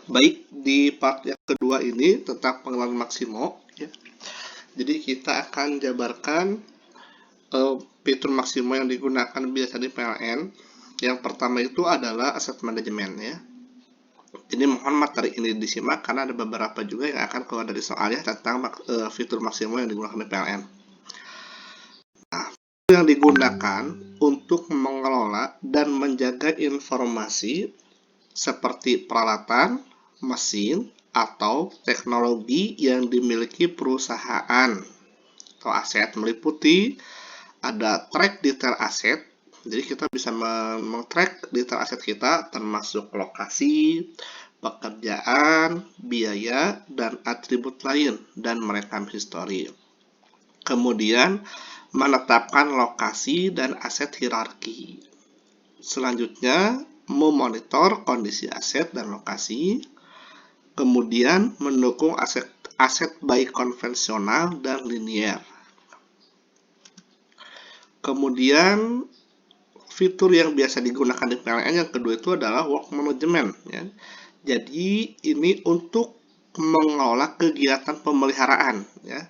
Baik, di part yang kedua ini tentang pengenalan Maximo, ya. Jadi kita akan jabarkan fitur Maximo yang digunakan biasa di PLN. Yang pertama itu adalah aset manajemen, ya. Jadi mohon materi ini disimak karena ada beberapa juga yang akan keluar dari soalnya tentang fitur Maximo yang digunakan di PLN. Nah, yang digunakan untuk mengelola dan menjaga informasi seperti peralatan, mesin, atau teknologi yang dimiliki perusahaan atau aset meliputi ada track detail aset. Jadi kita bisa meng-track detail aset kita termasuk lokasi, pekerjaan, biaya, dan atribut lain dan merekam histori. Kemudian menetapkan lokasi dan aset hierarki. Selanjutnya memonitor kondisi aset dan lokasi, kemudian mendukung aset baik konvensional dan linier. Kemudian fitur yang biasa digunakan di PLN yang kedua itu adalah work management, ya. Jadi ini untuk mengelola kegiatan pemeliharaan, ya,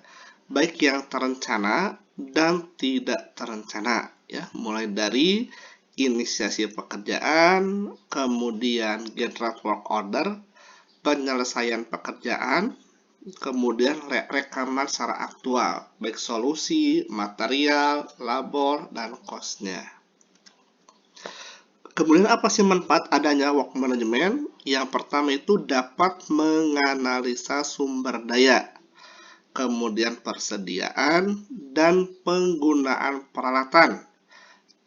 baik yang terencana dan tidak terencana, ya, mulai dari inisiasi pekerjaan, kemudian generate work order, penyelesaian pekerjaan, kemudian rekaman secara aktual, baik solusi, material, labor, dan cost-nya. Kemudian apa sih manfaat adanya work management? Yang pertama itu dapat menganalisa sumber daya, kemudian persediaan, dan penggunaan peralatan.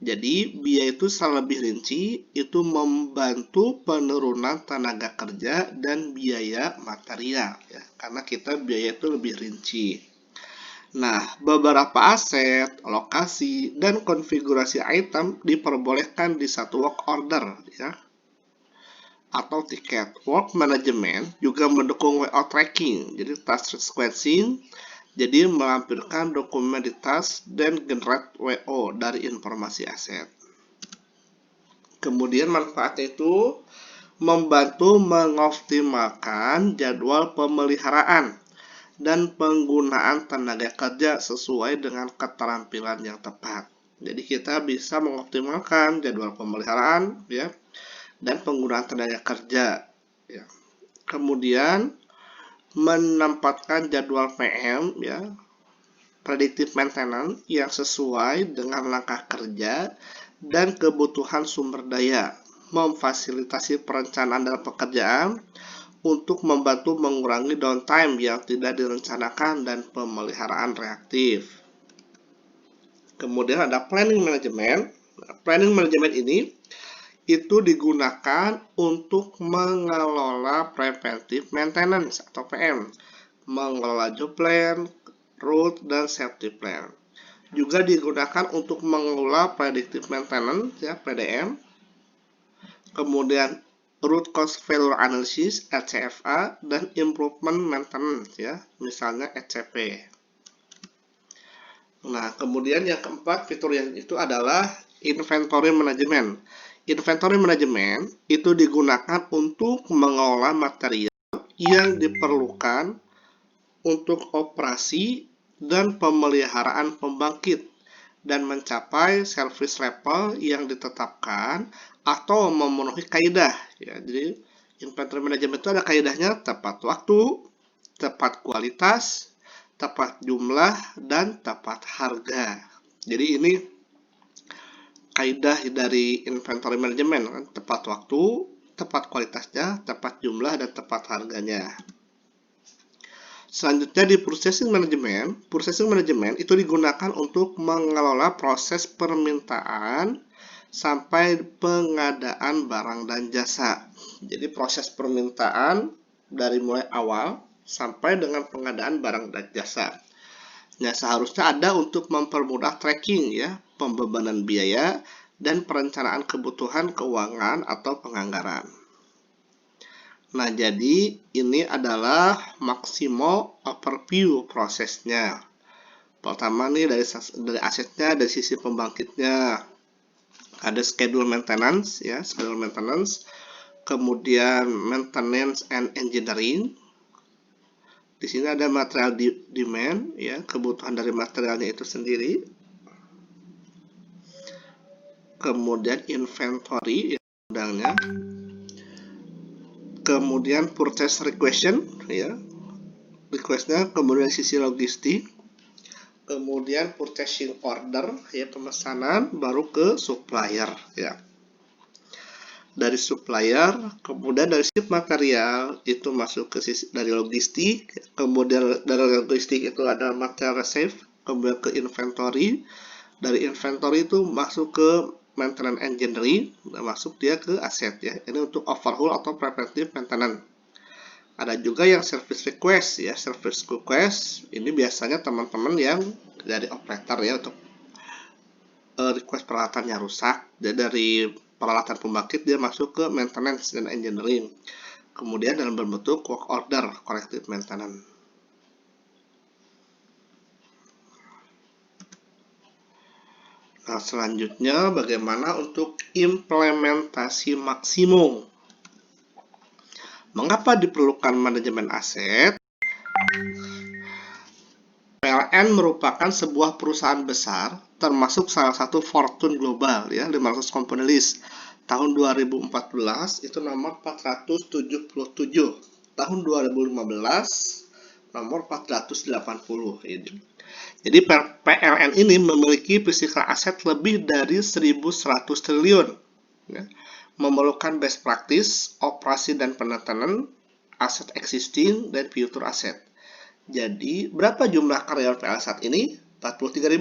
Jadi biaya itu secara lebih rinci itu membantu penurunan tenaga kerja dan biaya material, ya, karena kita biaya itu lebih rinci. Nah, beberapa aset, lokasi, dan konfigurasi item diperbolehkan di satu work order, ya, atau tiket. Work management juga mendukung WO tracking, jadi task sequencing, jadi melampirkan dokumen di task dan generate WO dari informasi aset. Kemudian manfaatnya itu membantu mengoptimalkan jadwal pemeliharaan dan penggunaan tenaga kerja sesuai dengan keterampilan yang tepat. Jadi kita bisa mengoptimalkan jadwal pemeliharaan, ya, dan penggunaan tenaga kerja, ya. Kemudian menempatkan jadwal PM, ya, predictive maintenance, yang sesuai dengan langkah kerja dan kebutuhan sumber daya, memfasilitasi perencanaan dalam pekerjaan untuk membantu mengurangi downtime yang tidak direncanakan dan pemeliharaan reaktif. Kemudian ada planning management. Planning management ini itu digunakan untuk mengelola preventive maintenance atau PM, mengelola job plan, route, dan safety plan. Juga digunakan untuk mengelola predictive maintenance, ya, PDM. Kemudian root cause failure analysis (RCFA) dan improvement maintenance, ya, misalnya ECP. Nah, kemudian yang keempat fitur yang itu adalah inventory management. Inventory management itu digunakan untuk mengelola material yang diperlukan untuk operasi dan pemeliharaan pembangkit dan mencapai service level yang ditetapkan atau memenuhi kaidah, ya. Jadi inventory management itu ada kaidahnya: tepat waktu, tepat kualitas, tepat jumlah, dan tepat harga. Jadi ini kaidah dari inventory management, kan? Tepat waktu, tepat kualitasnya, tepat jumlah, dan tepat harganya. Selanjutnya di processing management itu digunakan untuk mengelola proses permintaan sampai pengadaan barang dan jasa. Jadi proses permintaan dari mulai awal sampai dengan pengadaan barang dan jasa. Nah, seharusnya ada untuk mempermudah tracking, ya, pembebanan biaya dan perencanaan kebutuhan keuangan atau penganggaran. Nah, jadi ini adalah Maximo overview prosesnya. Pertama nih dari asetnya, dari sisi pembangkitnya ada schedule maintenance, ya, schedule maintenance. kemudian maintenance and engineering. Di sini ada material demand, ya, kebutuhan dari materialnya itu sendiri. Kemudian inventory, ya, modalnya. Kemudian purchase request, ya, requestnya. Kemudian sisi logistik. Kemudian purchasing order, ya, pemesanan, baru ke supplier, ya. Dari supplier, kemudian dari sisi material itu masuk ke sisi dari logistik, kemudian dari logistik itu ada material receive, kemudian ke inventory, dari inventory itu masuk ke maintenance engineering, masuk dia ke aset, ya. Ini untuk overhaul atau preventive maintenance. Ada juga yang service request, ya, service request ini biasanya teman-teman yang dari operator, ya, untuk request peralatannya rusak. Jadi dari peralatan pembangkit dia masuk ke maintenance dan engineering. Kemudian dalam berbentuk work order, corrective maintenance. Nah, selanjutnya bagaimana untuk implementasi maksimum? Mengapa diperlukan manajemen aset? PLN merupakan sebuah perusahaan besar, termasuk salah satu Fortune Global, ya, 500 company list. Tahun 2014 itu nomor 477. Tahun 2015 nomor 480 ini. Jadi PLN ini memiliki physical aset lebih dari 1.100 triliun. Ya. Memerlukan best practice, operasi dan penanganan, aset existing, dan future aset. Jadi, berapa jumlah karyawan PLN saat ini? 43.000.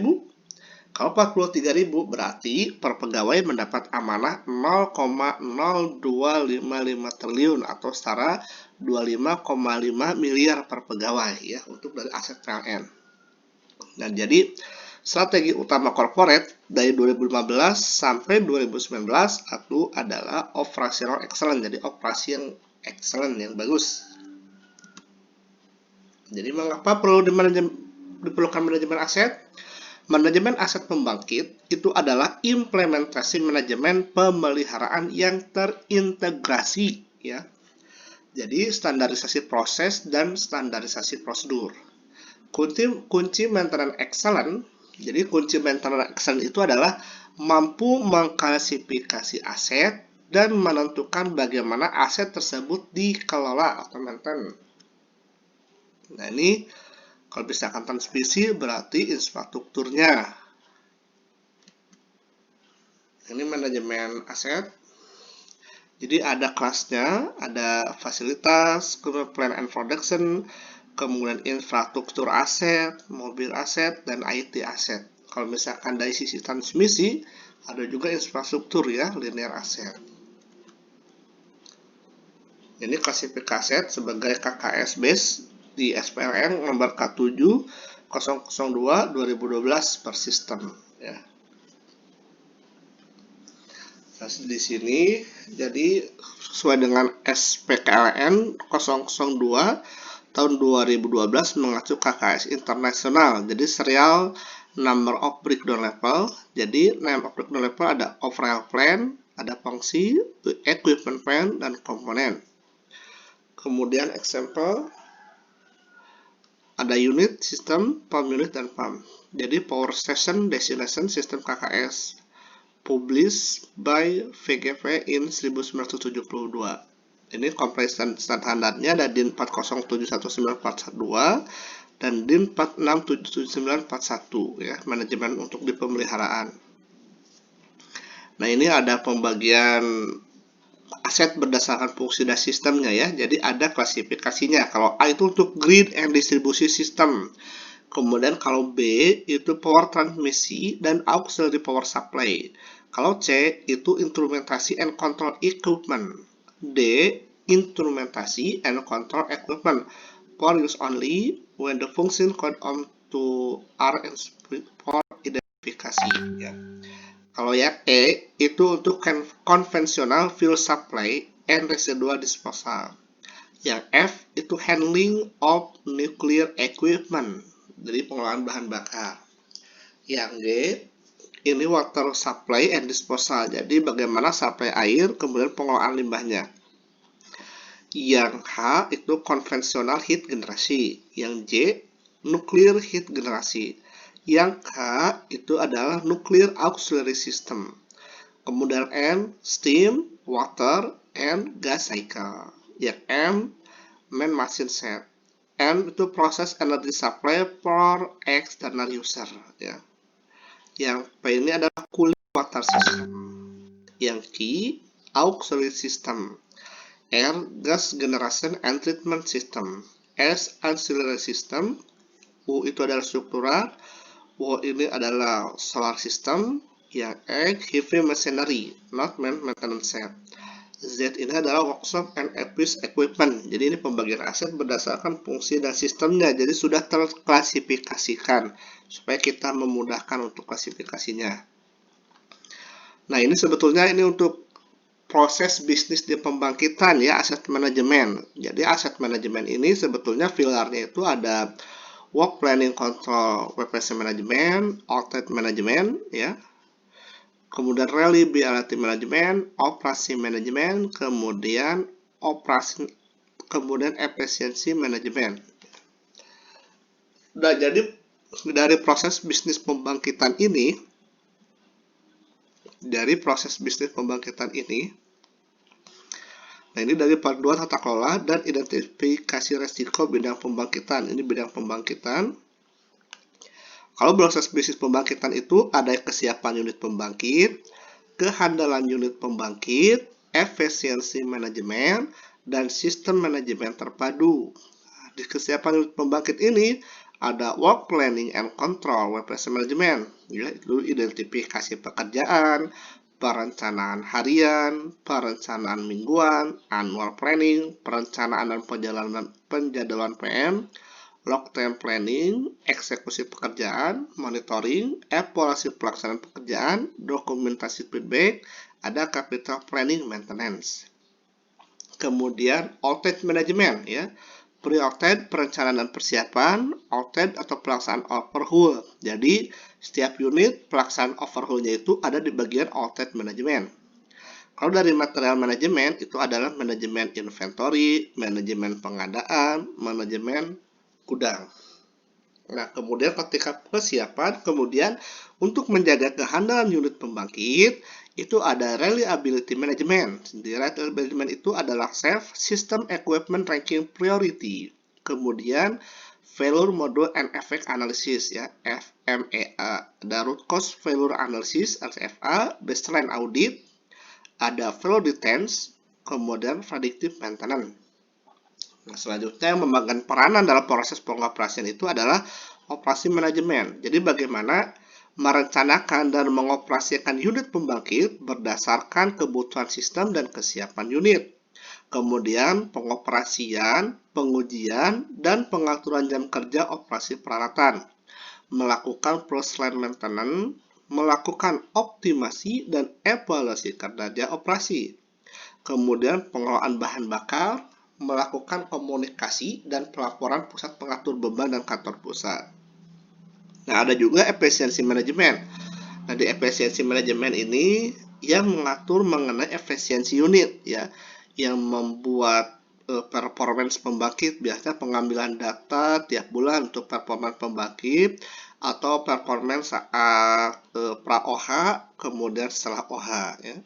Kalau 43.000 berarti per pegawai mendapat amanah 0,0255 triliun atau setara 25,5 miliar per pegawai, ya, untuk dari aset PLN. Nah, jadi strategi utama corporate dari 2015 sampai 2019 itu adalah operational excellence, jadi operasi yang excellent, yang bagus. Jadi mengapa perlu diperlukan manajemen aset? Manajemen aset pembangkit itu adalah implementasi manajemen pemeliharaan yang terintegrasi, ya. Jadi standarisasi proses dan standarisasi prosedur. Kunci maintenance excellent. Jadi kunci maintenance excellent itu adalah mampu mengklasifikasi aset dan menentukan bagaimana aset tersebut dikelola atau maintain. Nah, ini kalau misalkan transmisi berarti infrastrukturnya. Ini manajemen aset. Jadi ada kelasnya, ada fasilitas, kemudian plan and production, kemudian infrastruktur aset, mobil aset, dan IT aset. Kalau misalkan dari sisi transmisi, ada juga infrastruktur, ya, linear aset. Ini klasifikasi aset sebagai KKS base di SPLN nomor K7 002 2012 per sistem, ya. Nah, di sini jadi sesuai dengan SPKLN 002 tahun 2012 mengacu KKS internasional. Jadi serial number of breakdown level. Jadi number of breakdown level ada overall plan, ada fungsi, equipment plan, dan komponen. Kemudian example ada unit, sistem, pump unit, dan pump. Jadi power station destination sistem KKS published by VGV in 1972. Ini kompleks standarnya ada DIN 40719412 dan DIN 467941, ya, manajemen untuk di pemeliharaan. Nah, ini ada pembagian aset berdasarkan fungsi dan sistemnya, ya. Jadi ada klasifikasinya. Kalau A itu untuk grid and distribusi system. Kemudian kalau B itu power transmisi dan auxiliary power supply. Kalau C itu instrumentasi and control equipment. D instrumentasi and control equipment for use only when the function code on to R and for identifikasi, ya. Kalau yang E itu untuk konvensional fuel supply and residual disposal. Yang F itu handling of nuclear equipment, jadi pengelolaan bahan bakar. Yang G ini water supply and disposal, jadi bagaimana supply air kemudian pengelolaan limbahnya. Yang H itu konvensional heat generasi, yang J nuclear heat generasi, yang K itu adalah nuclear auxiliary system. Kemudian N steam, water, and gas cycle. Yang M main machine set. N itu proses energy supply for external user, ya. Yang P ini adalah cooling water system. Yang Q auxiliary system. R gas generation and treatment system. S ancillary system. U itu adalah struktural. W ini adalah solar system. Yang X heavy machinery, not maintenance set. Z ini adalah workshop and office equipment. Jadi ini pembagian aset berdasarkan fungsi dan sistemnya. Jadi sudah terklasifikasikan supaya kita memudahkan untuk klasifikasinya. Nah, ini sebetulnya ini untuk proses bisnis di pembangkitan, ya, aset manajemen. Jadi aset manajemen ini sebetulnya pilarnya itu ada work planning control, WPC management, outlet management, ya. Kemudian reliability management, operasi manajemen, kemudian efisiensi manajemen. Nah, jadi dari proses bisnis pembangkitan ini, nah ini dari part 2 tata kelola dan identifikasi resiko bidang pembangkitan. Ini bidang pembangkitan. Kalau proses bisnis pembangkitan itu ada kesiapan unit pembangkit, kehandalan unit pembangkit, efisiensi manajemen, dan sistem manajemen terpadu. Di kesiapan unit pembangkit ini ada work planning and control, WPC management, yaitu identifikasi pekerjaan, perencanaan harian, perencanaan mingguan, annual planning, perencanaan dan penjadwalan PM, long term planning, eksekusi pekerjaan, monitoring, evaluasi pelaksanaan pekerjaan, dokumentasi feedback, ada capital planning maintenance. Kemudian outlet management, ya. Pre-outlet perencanaan dan persiapan, outlet atau pelaksanaan overhaul. Jadi setiap unit pelaksanaan overhaulnya itu ada di bagian outlet management. Kalau dari material manajemen itu adalah manajemen inventory, manajemen pengadaan, manajemen gudang. Nah, kemudian ketika persiapan, kemudian untuk menjaga kehandalan unit pembangkit, itu ada reliability management. Di reliability management itu adalah safe system equipment ranking priority. Kemudian failure model and effect analysis, ya, FMEA. Ada root cause failure analysis, RCFA, baseline audit, ada failure defense, kemudian predictive maintenance. Nah, selanjutnya yang memegang peranan dalam proses pengoperasian itu adalah operasi manajemen. Jadi bagaimana merencanakan dan mengoperasikan unit pembangkit berdasarkan kebutuhan sistem dan kesiapan unit. Kemudian pengoperasian, pengujian, dan pengaturan jam kerja operasi peralatan. Melakukan post-line maintenance, melakukan optimasi dan evaluasi kinerja operasi. Kemudian pengelolaan bahan bakar, melakukan komunikasi dan pelaporan pusat pengatur beban dan kantor pusat. Nah, ada juga efisiensi manajemen. Nah, di efisiensi manajemen ini yang mengatur mengenai efisiensi unit, ya, yang membuat performance pembangkit, biasanya pengambilan data tiap bulan untuk performance pembangkit atau performance saat pra-OH, kemudian setelah OH, ya.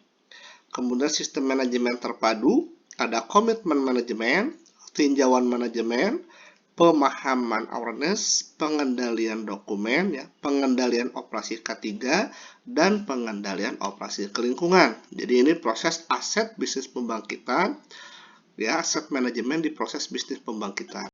Kemudian sistem manajemen terpadu, ada komitmen manajemen, tinjauan manajemen, pemahaman awareness, pengendalian dokumen, ya, pengendalian operasi K3, dan pengendalian operasi kelingkungan. Jadi ini proses aset bisnis pembangkitan, ya, aset manajemen di proses bisnis pembangkitan.